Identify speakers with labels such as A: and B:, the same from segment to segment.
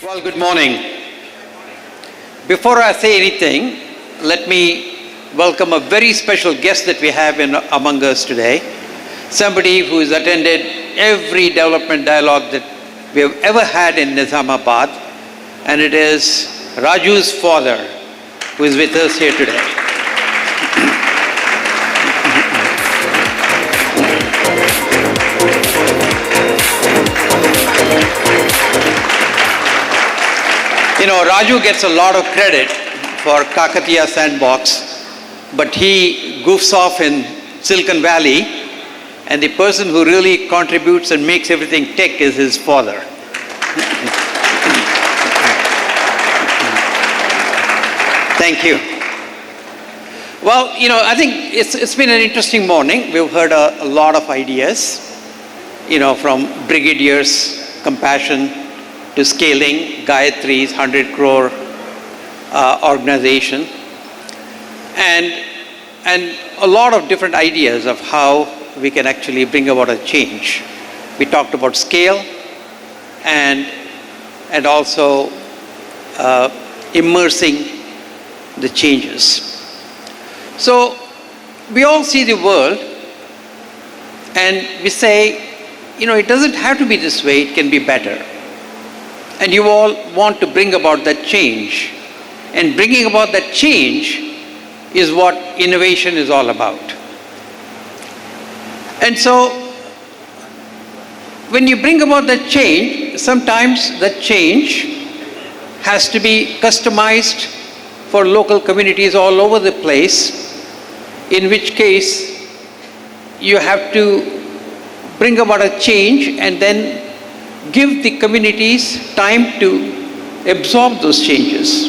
A: Well, good morning. Before I say anything, let me welcome a very special guest that we have among us today. Somebody who has attended every development dialogue that we have ever had in Nizamabad, and it is Raju's father who is with us here today. You know, Raju gets a lot of credit for Kakatiya Sandbox, but he goofs off in Silicon Valley, and the person who really contributes and makes everything tick is his father. Thank you. Well, you know, I think it's been an interesting morning. We've heard a lot of ideas, you know, from brigadiers, compassion, to scaling Gayatri's 100 crore organization, and a lot of different ideas of how we can actually bring about a change. We talked about scale and also immersing the changes. So we all see the world and we say, you know, it doesn't have to be this way, it can be better. And you all want to bring about that change. And bringing about that change is what innovation is all about. And so, when you bring about that change, sometimes that change has to be customized for local communities all over the place, in which case you have to bring about a change and then give the communities time to absorb those changes.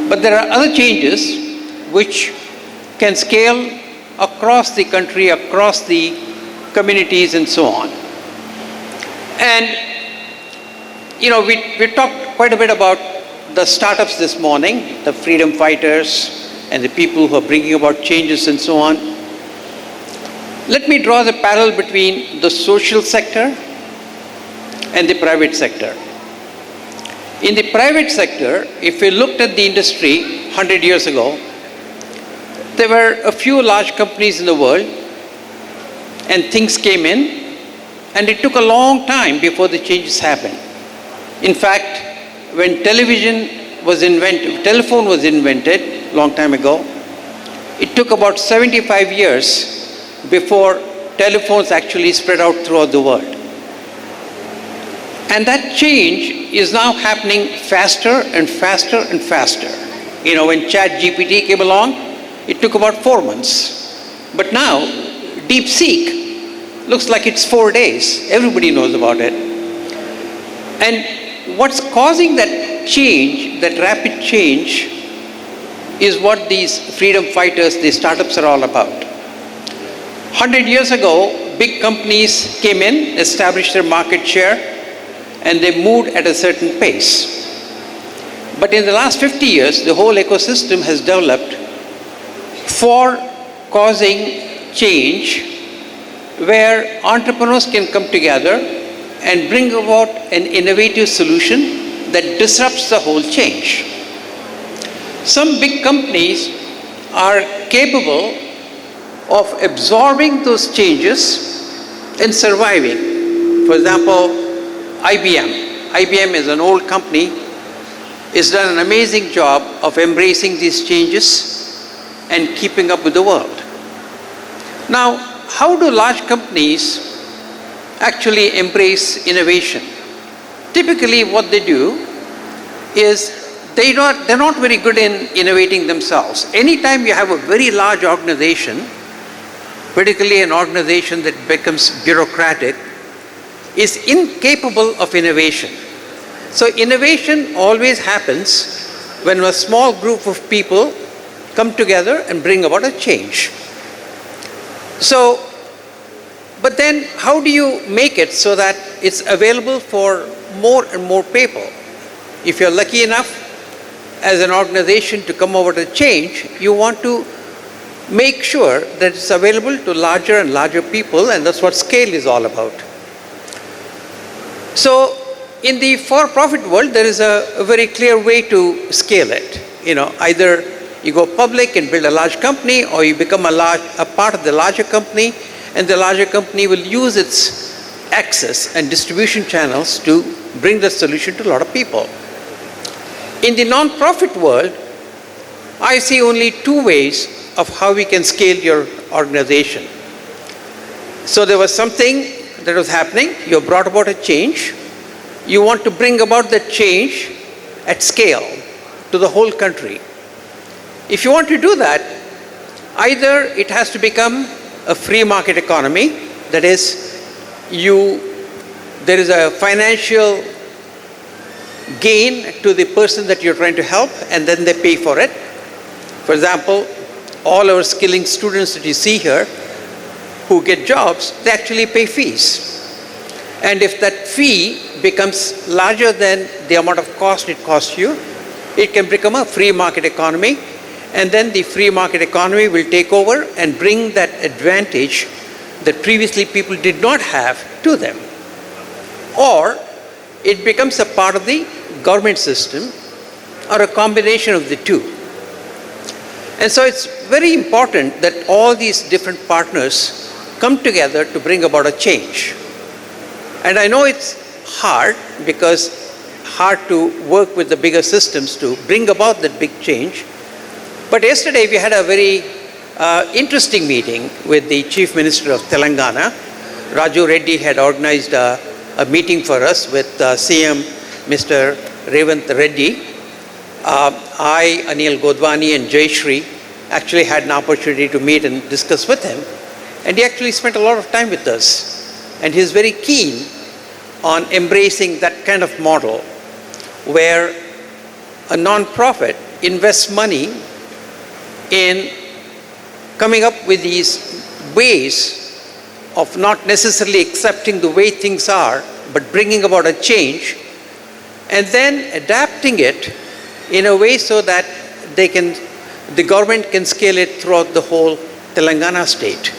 A: But there are other changes which can scale across the country, across the communities and so on. And, you know, we talked quite a bit about the startups this morning, the freedom fighters and the people who are bringing about changes and so on. Let me draw the parallel between the social sector and the private sector. In the private sector, if we looked at the industry 100 years ago, there were a few large companies in the world and things came in, and it took a long time before the changes happened. In fact, when telephone was invented long time ago, it took about 75 years before telephones actually spread out throughout the world. And that change is now happening faster and faster and faster. You know, when ChatGPT came along, it took about 4 months. But now, DeepSeek looks like it's 4 days. Everybody knows about it. And what's causing that change, that rapid change, is what these freedom fighters, these startups are all about. 100 years ago, big companies came in, established their market share, and they moved at a certain pace. But in the last 50 years, the whole ecosystem has developed for causing change, where entrepreneurs can come together and bring about an innovative solution that disrupts the whole change. Some big companies are capable of absorbing those changes and surviving. For example, IBM is an old company, has done an amazing job of embracing these changes and keeping up with the world. Now, how do large companies actually embrace innovation? Typically what they do is they're not very good in innovating themselves. Anytime you have a very large organization, particularly an organization that becomes bureaucratic, is incapable of innovation. So innovation always happens when a small group of people come together and bring about a change. So, but then how do you make it so that it's available for more and more people? If you're lucky enough as an organization to come over to change, you want to make sure that it's available to larger and larger people, and that's what scale is all about. So In the for-profit world, there is a very clear way to scale it. Either you go public and build a large company, or you become a part of the larger company, and the larger company will use its access and distribution channels to bring the solution to a lot of people. In the non-profit world, I see only two ways of how we can scale your organization. So there was something that was happening, you brought about a change, you want to bring about that change at scale to the whole country. If you want to do that, either it has to become a free market economy, that is, there is a financial gain to the person that you're trying to help, and then they pay for it. For example, all our skilling students that you see here who get jobs, they actually pay fees. And if that fee becomes larger than the amount of cost it costs you, it can become a free market economy, and then the free market economy will take over and bring that advantage that previously people did not have to them. Or it becomes a part of the government system, or a combination of the two. And so it's very important that all these different partners come together to bring about a change. And I know it's hard, because hard to work with the bigger systems to bring about that big change. But yesterday we had a very interesting meeting with the Chief Minister of Telangana. Raju Reddy had organized a meeting for us with CM Mr. Revant Reddy. I, Anil Godwani and Jayashri actually had an opportunity to meet and discuss with him. And he actually spent a lot of time with us. And he's very keen on embracing that kind of model where a non-profit invests money in coming up with these ways of not necessarily accepting the way things are, but bringing about a change, and then adapting it in a way so that the government can scale it throughout the whole Telangana state.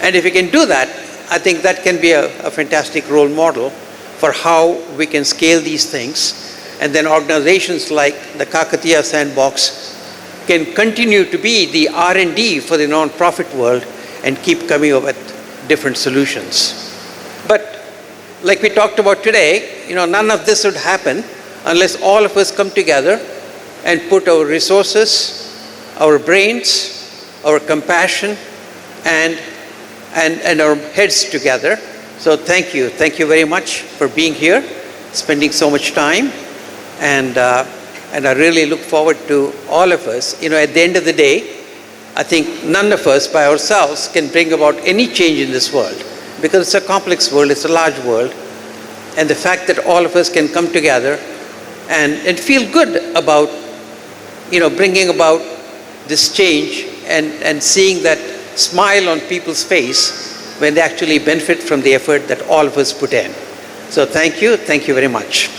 A: And if we can do that, I think that can be a fantastic role model for how we can scale these things. And then organizations like the Kakatiya Sandbox can continue to be the R&D for the non-profit world and keep coming up with different solutions. But like we talked about today, none of this would happen unless all of us come together and put our resources, our brains, our compassion, and our heads together. So thank you very much for being here, spending so much time, and I really look forward to all of us. At the end of the day, I think none of us by ourselves can bring about any change in this world, because it's a complex world, it's a large world, and the fact that all of us can come together and feel good about, bringing about this change and seeing that smile on people's face when they actually benefit from the effort that all of us put in. So thank you very much.